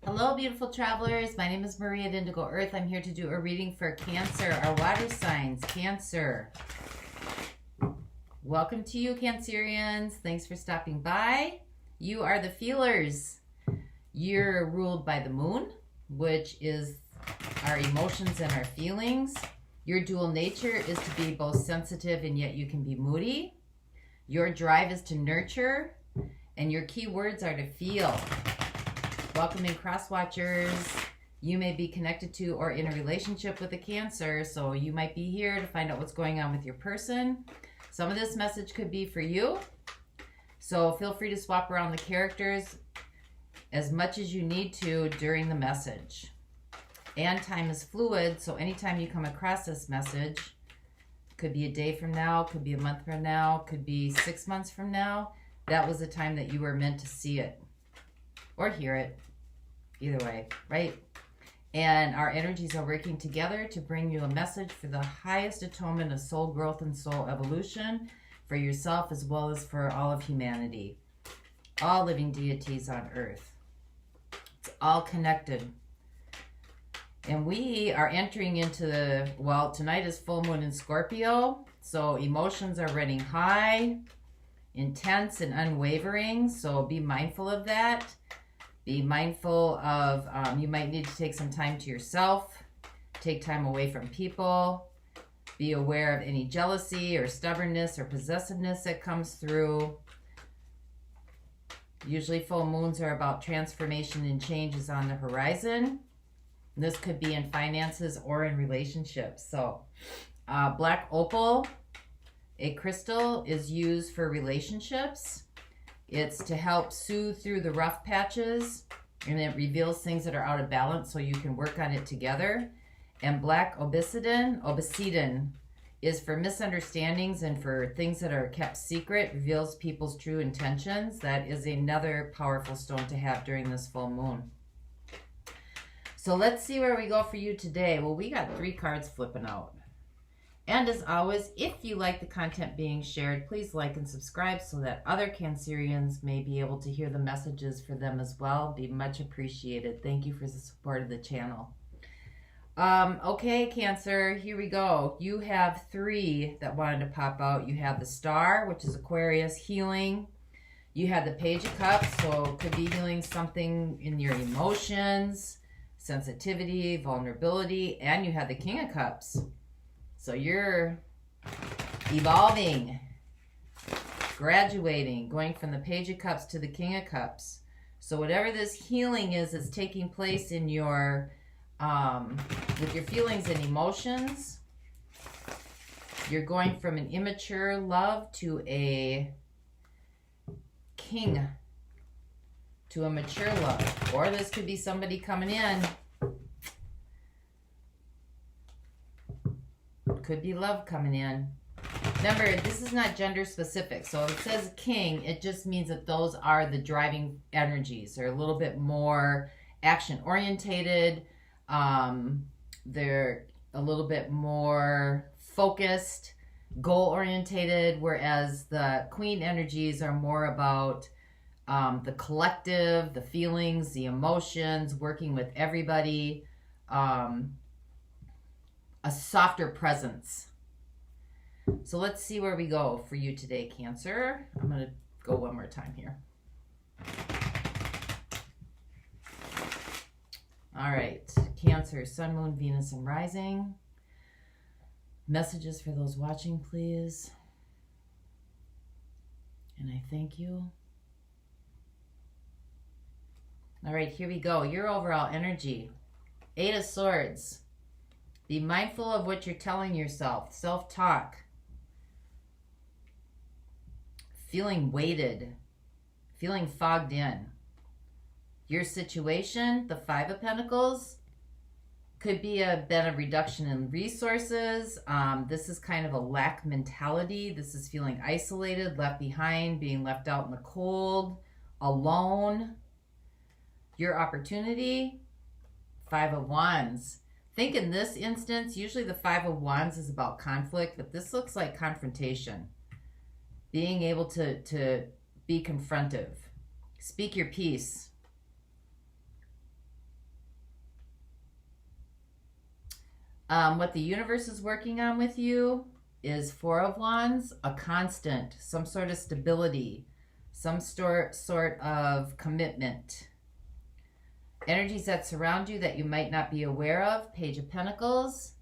Hello, beautiful travelers. My name is Marie at Indigo Earth. I'm here to do a reading for Cancer, our water signs, Cancer. Welcome to you, Cancerians. Thanks for stopping by. You are the feelers. You're ruled by the moon, which is our emotions and our feelings. Your dual nature is to be both sensitive and yet you can be moody. Your drive is to nurture, and your key words are to feel. Welcome in, cross watchers. You may be connected to or in a relationship with a Cancer, so you might be here to find out what's going on with your person. Some of this message could be for you, so feel free to swap around the characters as much as you need to during the message. And time is fluid, so anytime you come across this message, could be a day from now, could be a month from now, could be 6 months from now, that was the time that you were meant to see it or hear it. Either way, right? And our energies are working together to bring you a message for the highest atonement of soul growth and soul evolution for yourself as well as for all of humanity. All living deities on earth. It's all connected. And we are entering into the, well, tonight is full moon in Scorpio, so emotions are running high, intense and unwavering, so be mindful of that. Be mindful of, you might need to take some time to yourself, take time away from people, be aware of any jealousy or stubbornness or possessiveness that comes through. Usually full moons are about transformation and changes on the horizon. This could be in finances or in relationships. So black opal, a crystal, is used for relationships. It's to help soothe through the rough patches, and it reveals things that are out of balance so you can work on it together. And black obsidian is for misunderstandings and for things that are kept secret, reveals people's true intentions. That is another powerful stone to have during this full moon. So let's see where we go for you today. Well, we got 3 cards flipping out. And as always, if you like the content being shared, please like and subscribe so that other Cancerians may be able to hear the messages for them as well. Be much appreciated. Thank you for the support of the channel. Okay, Cancer, here we go. You have 3 that wanted to pop out. You have the Star, which is Aquarius, healing. You have the Page of Cups, so it could be healing something in your emotions, sensitivity, vulnerability, and you have the King of Cups. So you're evolving, graduating, going from the Page of Cups to the King of Cups. So whatever this healing is taking place in your, with your feelings and emotions. You're going from an immature love to a king, to a mature love. Or this could be somebody coming in. Could be love coming in. Remember, this is not gender specific. So if it says king, it just means that those are the driving energies. They're a little bit more action orientated. They're a little bit more focused, goal orientated, whereas the queen energies are more about the collective, the feelings, the emotions, working with everybody. A softer presence. So let's see where we go for you today, Cancer. I'm going to go one more time here. All right, Cancer, Sun, Moon, Venus, and Rising. Messages for those watching, please. And I thank you. All right, here we go. Your overall energy. 8 of Swords. Be mindful of what you're telling yourself. Self-talk. Feeling weighted. Feeling fogged in. Your situation, the 5 of Pentacles, could be been a reduction in resources. This is kind of a lack mentality. This is feeling isolated, left behind, being left out in the cold, alone. Your opportunity, 5 of Wands. Think in this instance, usually the 5 of Wands is about conflict, but this looks like confrontation. Being able to be confrontive. Speak your piece. What the universe is working on with you is Four of Wands, a constant, some sort of stability, some sort of commitment. Energies that surround you that you might not be aware of, Page of Pentacles,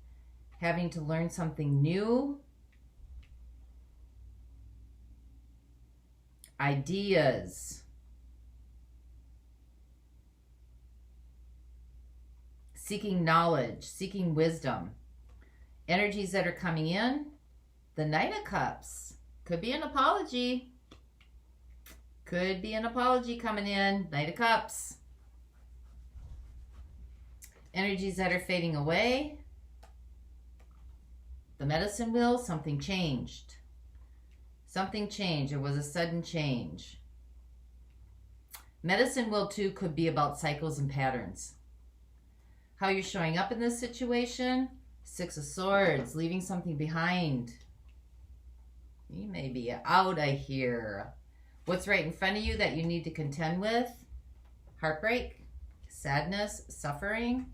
having to learn something new, ideas, seeking knowledge, seeking wisdom. Energies that are coming in, the Knight of Cups. Could be an apology. Could be an apology coming in. Knight of Cups. Energies that are fading away. The Medicine Wheel, something changed. Something changed. It was a sudden change. Medicine Wheel too could be about cycles and patterns. How you're showing up in this situation. Six of Swords, leaving something behind. You may be out of here. What's right in front of you that you need to contend with? Heartbreak, sadness, suffering.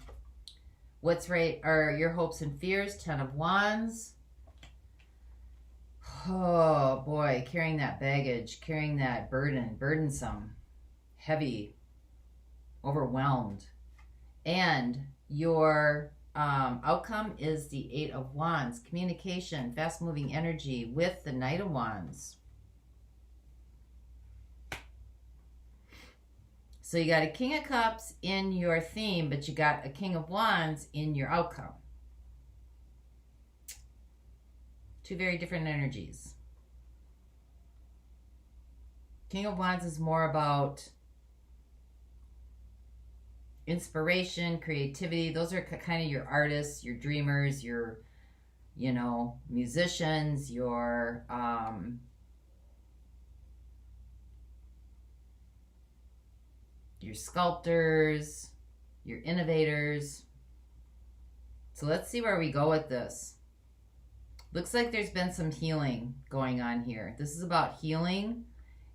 What's right are your hopes and fears? Ten of Wands. Oh boy, carrying that baggage, carrying that burden, burdensome, heavy, overwhelmed. And your outcome is the Eight of Wands, communication, fast-moving energy with the Knight of Wands. So you got a King of Cups in your theme, but you got a King of Wands in your outcome. Two very different energies. King of Wands is more about inspiration, creativity. Those are kind of your artists, your dreamers, your, you know, musicians, your sculptors, your innovators. So let's see where we go with this. Looks like there's been some healing going on here. This is about healing,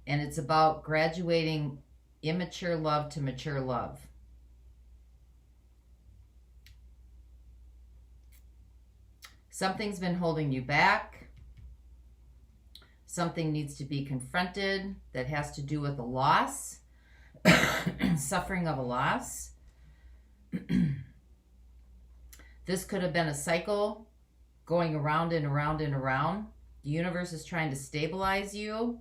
and it's about graduating immature love to mature love. Something's been holding you back. Something needs to be confronted that has to do with a loss, suffering of a loss. This could have been a cycle going around and around and around. The universe is trying to stabilize you.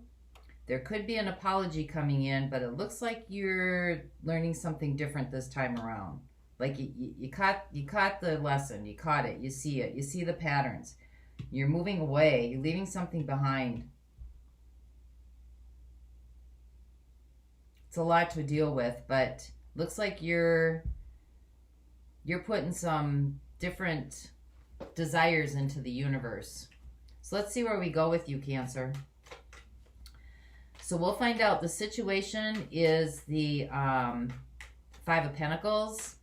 There could be an apology coming in, but it looks like you're learning something different this time around. Like you caught the lesson, you caught it, you see the patterns. You're moving away, you're leaving something behind. It's a lot to deal with, but looks like you're putting some different desires into the universe. So let's see where we go with you, Cancer. So we'll find out. The situation is the Five of Pentacles.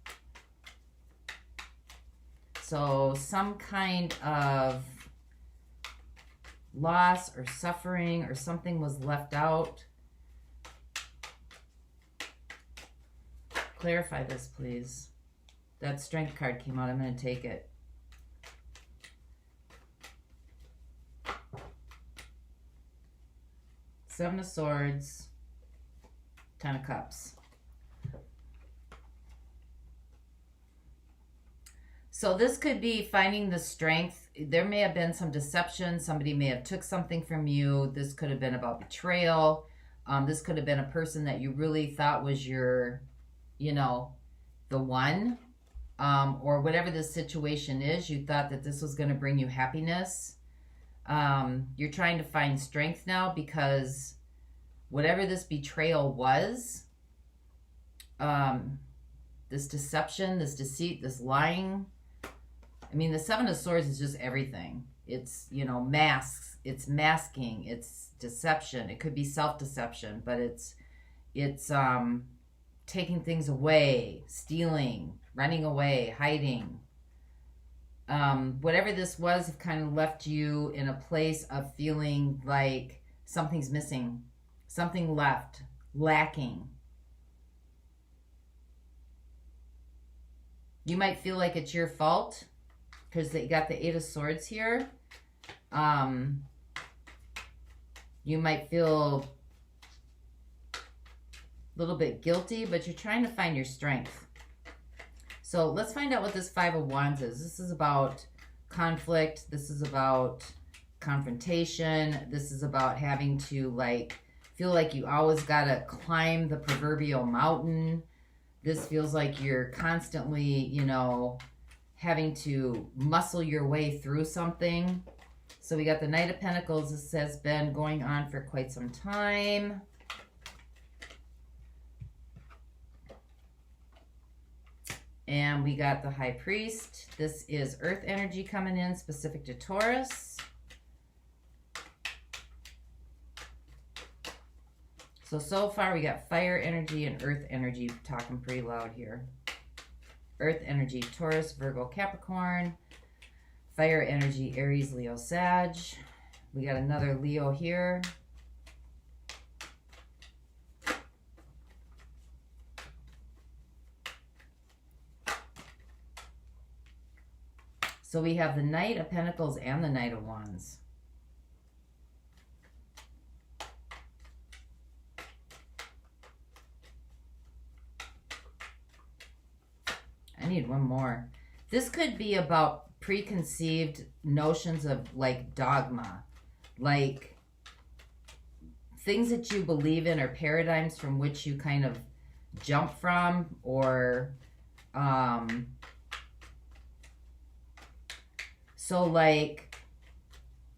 So some kind of loss or suffering or something was left out. Clarify this, please. That Strength card came out. I'm going to take it. Seven of Swords, Ten of Cups. So this could be finding the strength. There may have been some deception. Somebody may have took something from you. This could have been about betrayal. This could have been a person that you really thought was your, you know, the one. Or whatever this situation is, you thought that this was going to bring you happiness. You're trying to find strength now because whatever this betrayal was, this deception, this deceit, this lying. I mean, the Seven of Swords is just everything. It's, you know, masks. It's masking. It's deception. It could be self-deception, but it's taking things away, stealing, running away, hiding. Whatever this was have kind of left you in a place of feeling like something's missing, something left, lacking. You might feel like it's your fault. because they got the Eight of Swords here. You might feel a little bit guilty, but you're trying to find your strength. So let's find out what this Five of Wands is. This is about conflict. This is about confrontation. This is about having to like feel like you always gotta climb the proverbial mountain. This feels like you're constantly, you know, having to muscle your way through something. So we got the Knight of Pentacles. This has been going on for quite some time. And we got the High Priest. This is Earth energy coming in, specific to Taurus. So far we got fire energy and earth energy talking pretty loud here. Earth energy, Taurus, Virgo, Capricorn. Fire energy, Aries, Leo, Sag. We got another Leo here. So we have the Knight of Pentacles and the Knight of Wands. I need one more. This could be about preconceived notions of like dogma, like things that you believe in or paradigms from which you kind of jump from, or so like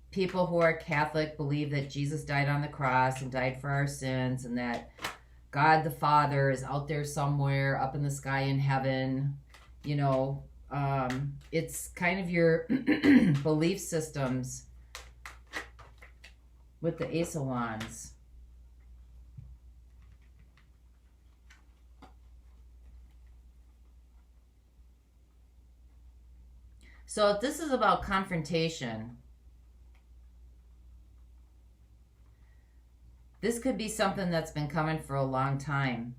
people who are Catholic believe that Jesus died on the cross and died for our sins, and that God the Father is out there somewhere up in the sky in heaven. You know, it's kind of your belief systems with the Ace of Wands. So if this is about confrontation, this could be something that's been coming for a long time.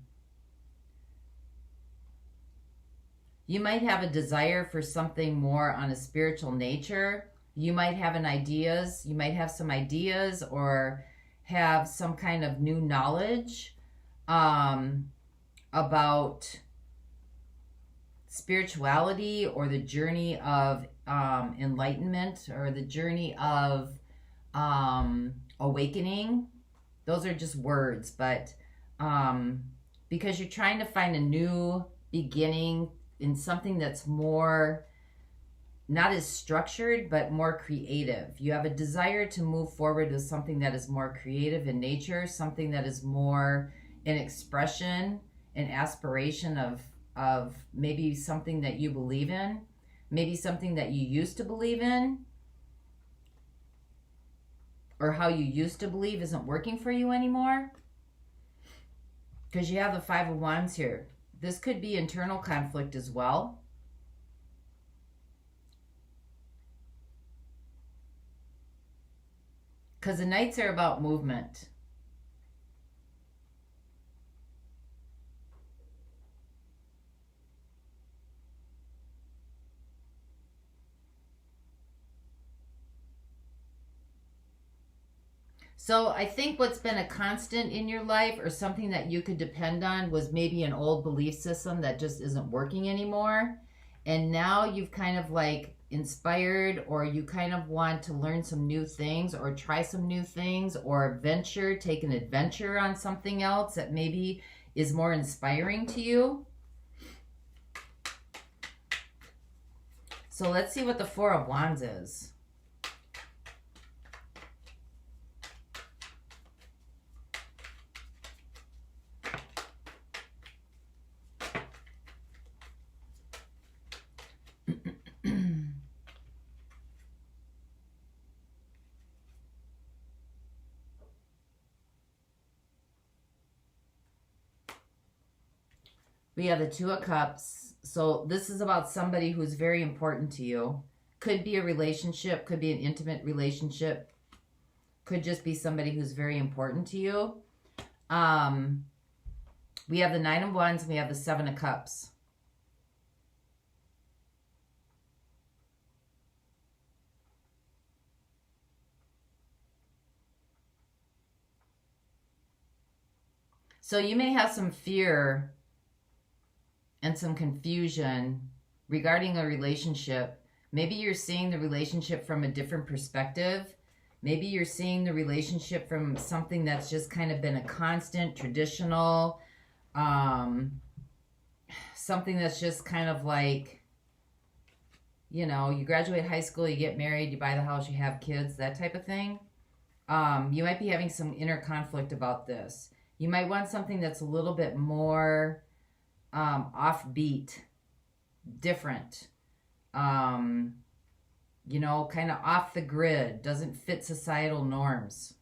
You might have a desire for something more on a spiritual nature. You might have you might have some ideas or have some kind of new knowledge about spirituality or the journey of enlightenment or the journey of awakening. Those are just words, but because you're trying to find a new beginning in something that's more, not as structured, but more creative. You have a desire to move forward with something that is more creative in nature, something that is more an expression, an aspiration of maybe something that you believe in, maybe something that you used to believe in, or how you used to believe isn't working for you anymore. Because you have the Five of Wands here. This could be internal conflict as well. Because the Knights are about movement. So I think what's been a constant in your life or something that you could depend on was maybe an old belief system that just isn't working anymore. And now you've kind of like inspired, or you kind of want to learn some new things or try some new things or take an adventure on something else that maybe is more inspiring to you. So let's see what the Four of Wands is. We have the Two of Cups. So this is about somebody who's very important to you. Could be a relationship, could be an intimate relationship, could just be somebody who's very important to you. We have the Nine of Wands, and we have the Seven of Cups. So you may have some fear and some confusion regarding a relationship. Maybe you're seeing the relationship from a different perspective. Maybe you're seeing the relationship from something that's just kind of been a constant, traditional, something that's just kind of like, you know, you graduate high school, you get married, you buy the house, you have kids, that type of thing. You might be having some inner conflict about this. You might want something that's a little bit more offbeat, different, you know, kind of off the grid, doesn't fit societal norms.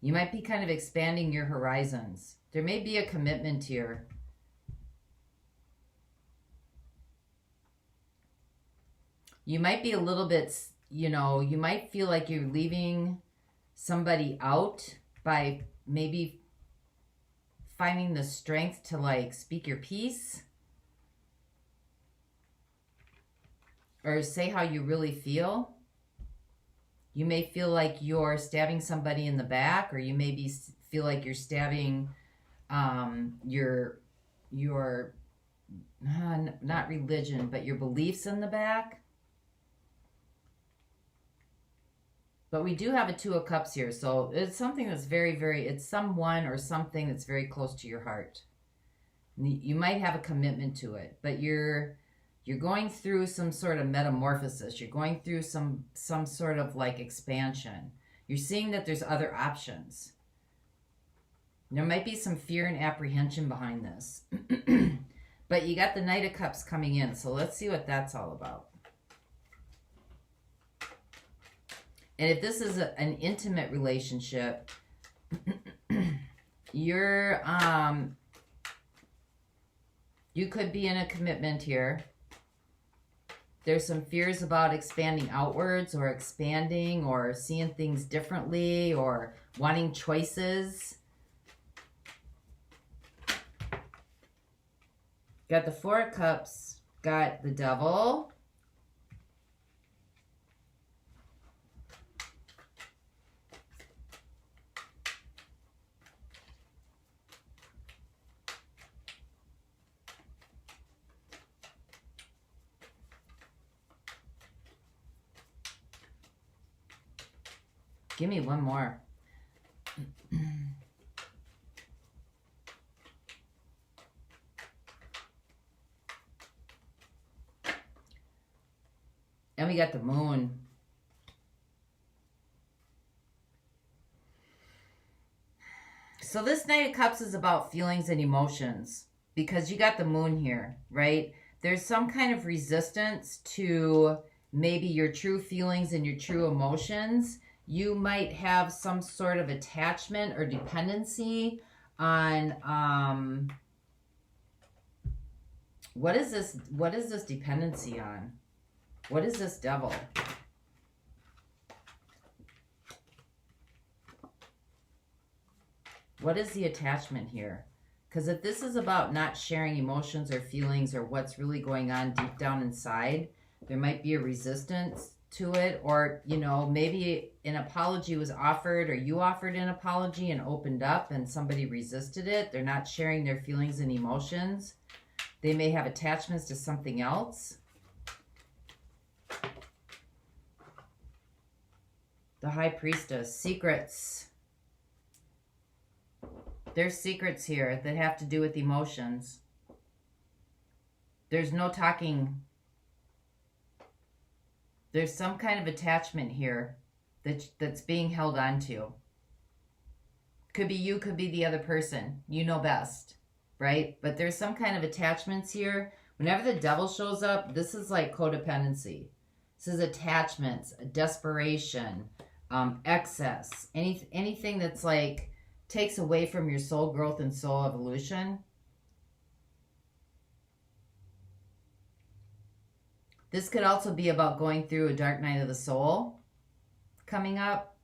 You might be kind of expanding your horizons. There may be a commitment here. You might be a little bit, you know, you might feel like you're leaving somebody out by maybe finding the strength to like speak your piece or say how you really feel. You may feel like you're stabbing somebody in the back, or you may feel like you're stabbing your not religion, but your beliefs in the back. But we do have a Two of Cups here, so it's something that's very, very, it's someone or something that's very close to your heart. You might have a commitment to it, but you're going through some sort of metamorphosis. You're going through some sort of like expansion. You're seeing that there's other options. There might be some fear and apprehension behind this. But you got the Knight of Cups coming in, so let's see what that's all about. And if this is an intimate relationship, you could be in a commitment here. There's some fears about expanding outwards or expanding or seeing things differently or wanting choices. Got the Four of Cups, got the Devil. Give me one more. And we got the Moon. So this Knight of Cups is about feelings and emotions, because you got the Moon here, right? There's some kind of resistance to maybe your true feelings and your true emotions. You might have some sort of attachment or dependency on, what is this dependency on? What is this Devil? What is the attachment here? Because if this is about not sharing emotions or feelings or what's really going on deep down inside, there might be a resistance to it, or, you know, maybe an apology was offered, or you offered an apology and opened up and somebody resisted it. They're not sharing their feelings and emotions. They may have attachments to something else. The High Priestess, secrets. There's secrets here that have to do with emotions. There's no talking. There's some kind of attachment here that's being held on to. Could be you, could be the other person. You know best, right? But there's some kind of attachments here. Whenever the Devil shows up, this is like codependency. This is attachments, desperation, excess, anything that's like takes away from your soul growth and soul evolution. This could also be about going through a dark night of the soul coming up.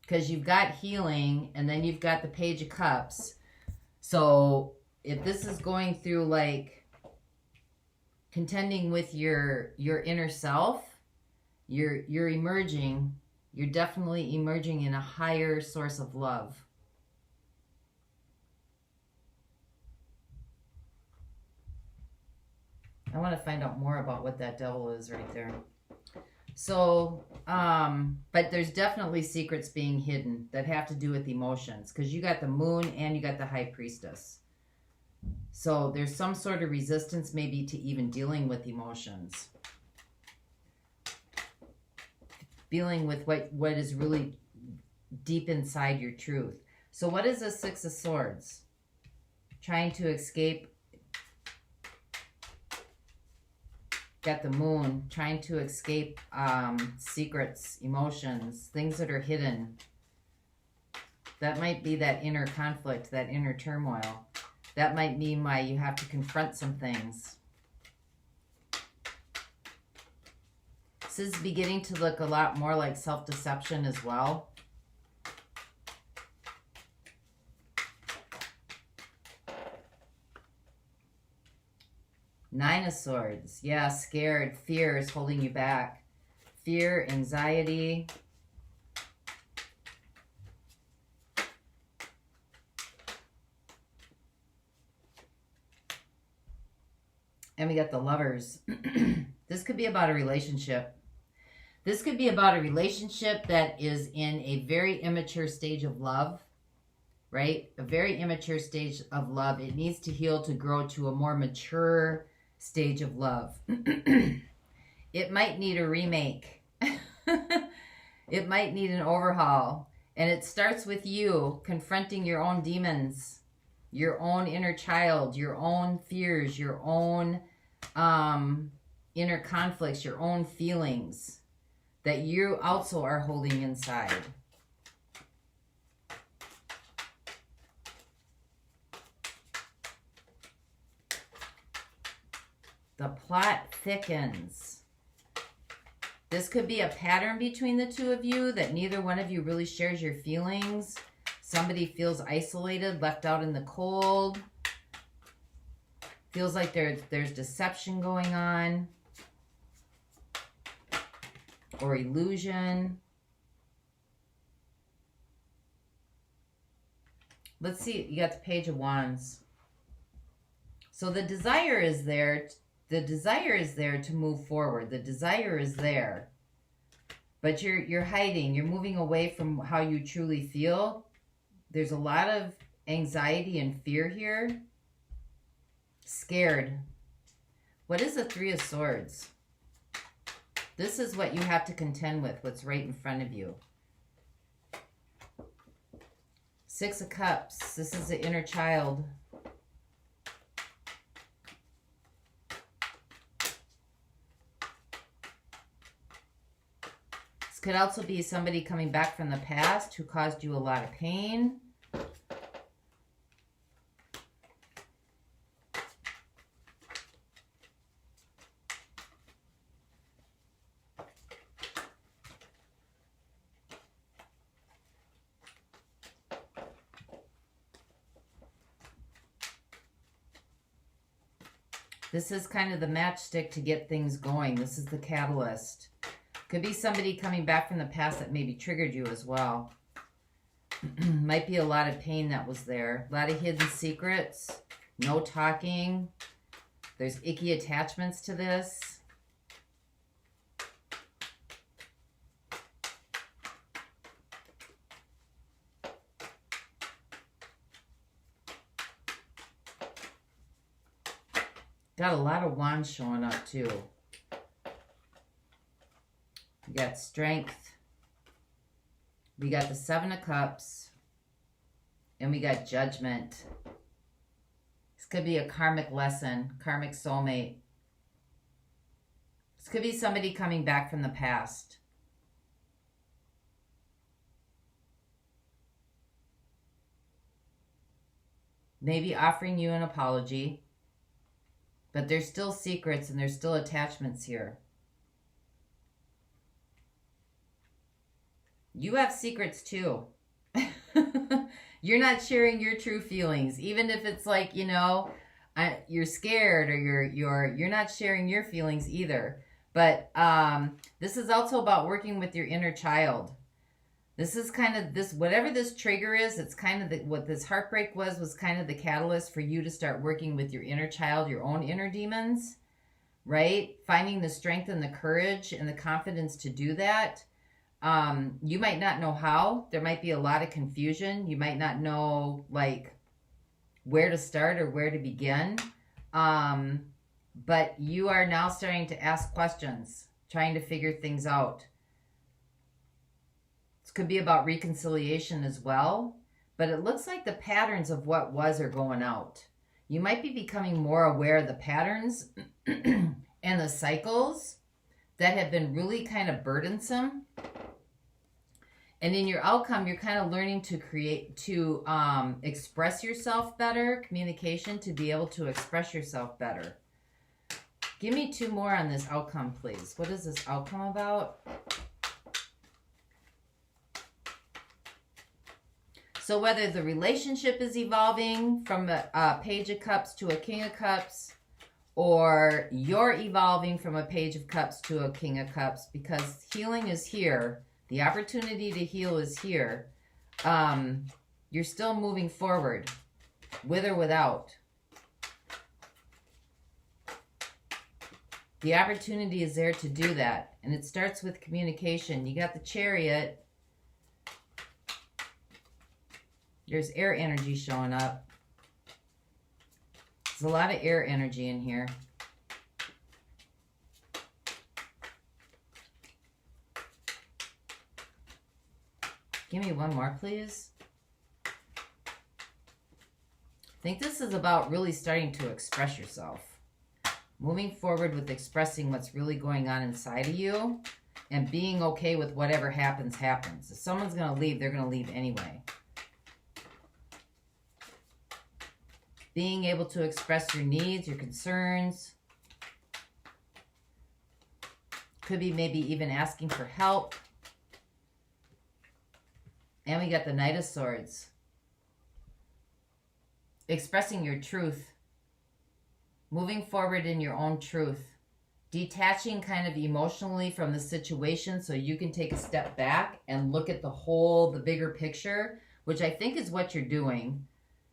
Because you've got healing and then you've got the Page of Cups. So if this is going through like contending with your inner self, you're emerging You're definitely emerging in a higher source of love. I want to find out more about what that devil is right there. So, but there's definitely secrets being hidden that have to do with emotions, because you got the moon and you got the high priestess. So there's some sort of resistance maybe to even dealing with emotions. Dealing with what is really deep inside your truth. So what is the Six of Swords? Trying to escape. Got the moon, trying to escape secrets, emotions, things that are hidden. That might be that inner conflict, that inner turmoil. That might mean why you have to confront some things. This is beginning to look a lot more like self-deception as well. Nine of Swords. Yeah, scared. Fear is holding you back. Fear, anxiety. And we got the Lovers. This could be about a relationship. This could be about a relationship that is in a very immature stage of love, right? A very immature stage of love. It needs to heal to grow to a more mature stage of love. It might need a remake. It might need an overhaul. And it starts with you confronting your own demons, your own inner child, your own fears, your own inner conflicts, your own feelings that you also are holding inside. The plot thickens. This could be a pattern between the two of you that neither one of you really shares your feelings. Somebody feels isolated, left out in the cold. Feels like there's deception going on. Or illusion. Let's see, you got the Page of Wands. So the desire is there. The desire is there to move forward. The desire is there. But you're hiding. You're moving away from how you truly feel. There's a lot of anxiety and fear here. Scared. What is the Three of Swords? This is what you have to contend with, what's right in front of you. Six of Cups. This is the inner child. This could also be somebody coming back from the past who caused you a lot of pain. This is kind of the matchstick to get things going. This is the catalyst. Could be somebody coming back from the past that maybe triggered you as well. Might be a lot of pain that was there. A lot of hidden secrets. No talking. There's icky attachments to this. Got a lot of wands showing up too. We got strength. We got the Seven of Cups. And we got judgment. This could be a karmic lesson, karmic soulmate. This could be somebody coming back from the past. Maybe offering you an apology. But there's still secrets and there's still attachments here. You have secrets too. You're not sharing your true feelings, even if it's like, you know, you're scared or you're not sharing your feelings either. But this is also about working with your inner child. This is kind of this, whatever this trigger is, it's kind of what this heartbreak was kind of the catalyst for you to start working with your inner child, your own inner demons, right? Finding the strength and the courage and the confidence to do that. You might not know how. There might be a lot of confusion. You might not know like where to start or where to begin. But you are now starting to ask questions, trying to figure things out. This could be about reconciliation as well, but it looks like the patterns of what was are going out. You might be becoming more aware of the patterns and the cycles that have been really kind of burdensome. And in your outcome, you're kind of learning to express yourself better, communication, to be able to express yourself better. Give me 2 more on this outcome, please. What is this outcome about? So whether the relationship is evolving from a Page of Cups to a King of Cups, or you're evolving from a Page of Cups to a King of Cups, because healing is here. The opportunity to heal is here. You're still moving forward, with or without. The opportunity is there to do that. And it starts with communication. You got the Chariot. There's air energy showing up. There's a lot of air energy in here. Give me 1 more, please. I think this is about really starting to express yourself. Moving forward with expressing what's really going on inside of you and being okay with whatever happens, happens. If someone's going to leave, they're going to leave anyway. Being able to express your needs, your concerns. Could be maybe even asking for help. And we got the Knight of Swords. Expressing your truth. Moving forward in your own truth. Detaching kind of emotionally from the situation so you can take a step back and look at the bigger picture, which I think is what you're doing,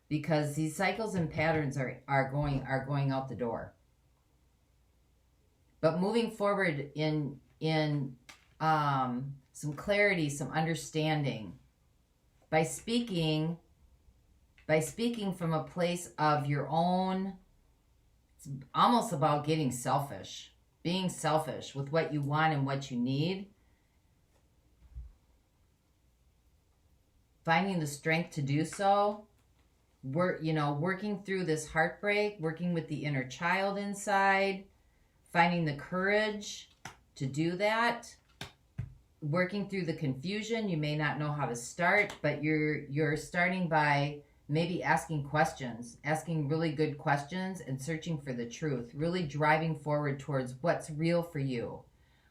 because these cycles and patterns are going out the door. But moving forward in some clarity, some understanding, by speaking from a place of your own. It's almost about getting selfish, being selfish with what you want and what you need. Finding the strength to do so. Working through this heartbreak, working with the inner child inside, finding the courage to do that. Working through the confusion. You may not know how to start, but you're starting by maybe asking questions, asking really good questions and searching for the truth, really driving forward towards what's real for you.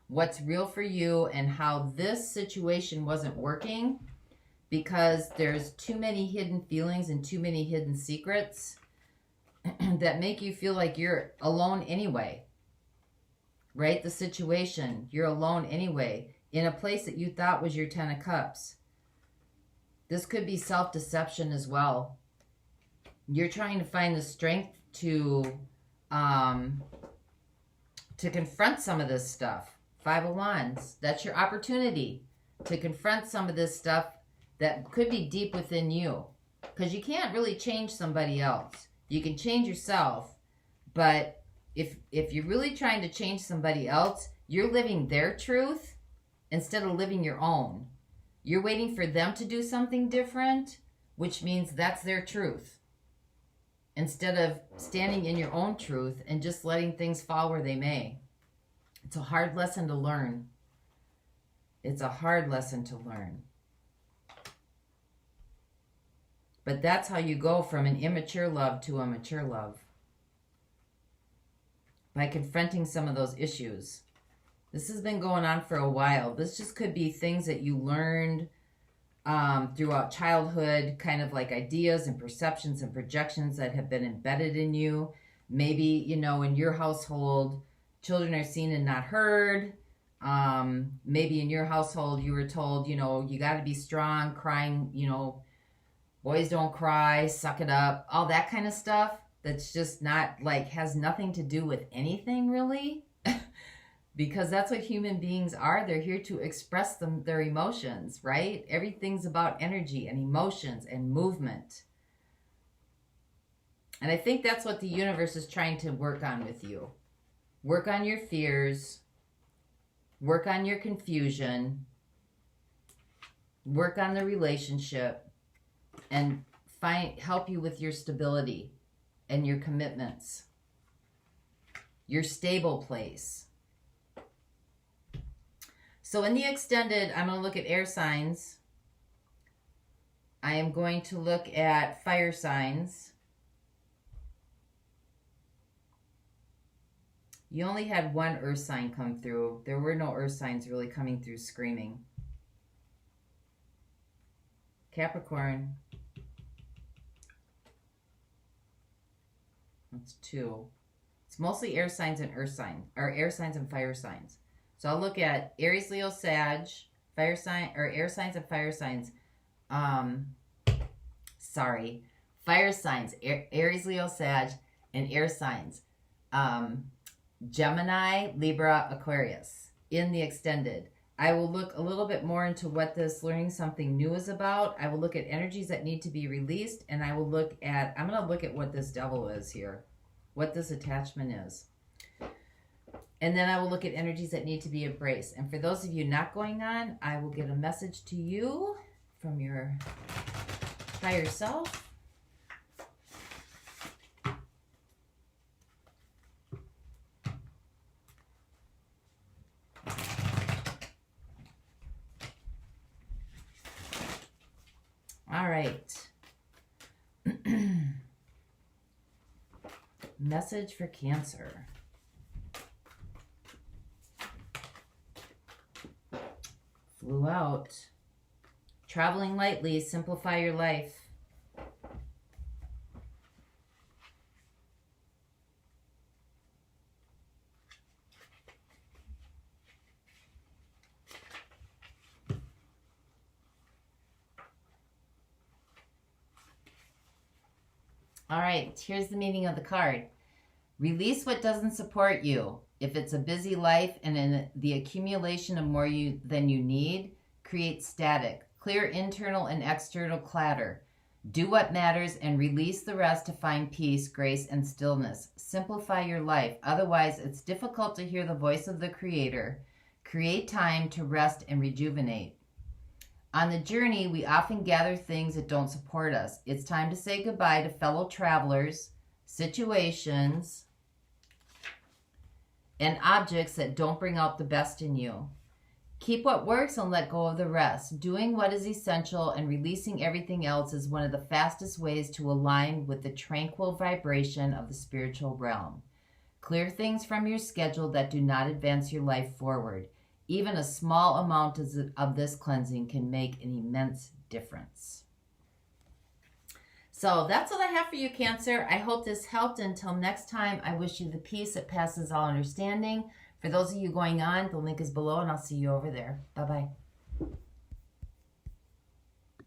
What's real for you and how this situation wasn't working because there's too many hidden feelings and too many hidden secrets that make you feel like you're alone anyway. Right? The situation, you're alone anyway in a place that you thought was your 10 of Cups. This could be self-deception as well. You're trying to find the strength to confront some of this stuff. 5 of Wands. That's your opportunity to confront some of this stuff that could be deep within you. Because you can't really change somebody else. You can change yourself. But if you're really trying to change somebody else, you're living their truth instead of living your own. You're waiting for them to do something different, which means that's their truth. Instead of standing in your own truth and just letting things fall where they may. It's a hard lesson to learn. It's a hard lesson to learn. But that's how you go from an immature love to a mature love. By confronting some of those issues. This has been going on for a while. This just could be things that you learned throughout childhood, kind of like ideas and perceptions and projections that have been embedded in you. Maybe, in your household, children are seen and not heard. Maybe in your household you were told, you know, you got to be strong, crying, you know, boys don't cry, suck it up, all that kind of stuff. That's just not like, has nothing to do with anything really. Because that's what human beings are. They're here to express their emotions, right? Everything's about energy and emotions and movement. And I think that's what the universe is trying to work on with you. Work on your fears. Work on your confusion. Work on the relationship. And help you with your stability and your commitments. Your stable place. So in the extended, I'm going to look at air signs. I am going to look at fire signs. You only had one earth sign come through. There were no earth signs really coming through screaming. Capricorn. That's 2. It's mostly air signs and earth signs, or air signs and fire signs. So I'll look at Aries, Leo, Sag, fire sign, or air signs and fire signs. Fire signs, Aries, Leo, Sag, and air signs. Gemini, Libra, Aquarius in the extended. I will look a little bit more into what this learning something new is about. I will look at energies that need to be released, and I will look at, I'm going to look at what this devil is here, what this attachment is. And then I will look at energies that need to be embraced. And for those of you not going on, I will get a message to you from your higher self. All right. Message for Cancer. Flew out. Traveling lightly, simplify your life. All right, here's the meaning of the card. Release what doesn't support you. If it's a busy life and in the accumulation of more than you need, create static. Clear internal and external clutter. Do what matters and release the rest to find peace, grace, and stillness. Simplify your life. Otherwise, it's difficult to hear the voice of the Creator. Create time to rest and rejuvenate. On the journey, we often gather things that don't support us. It's time to say goodbye to fellow travelers, situations, and objects that don't bring out the best in you. Keep what works and let go of the rest. Doing what is essential and releasing everything else is one of the fastest ways to align with the tranquil vibration of the spiritual realm. Clear things from your schedule that do not advance your life forward. Even a small amount of this cleansing can make an immense difference. So that's what I have for you, Cancer. I hope this helped. Until next time, I wish you the peace that passes all understanding. For those of you going on, the link is below, and I'll see you over there. Bye-bye.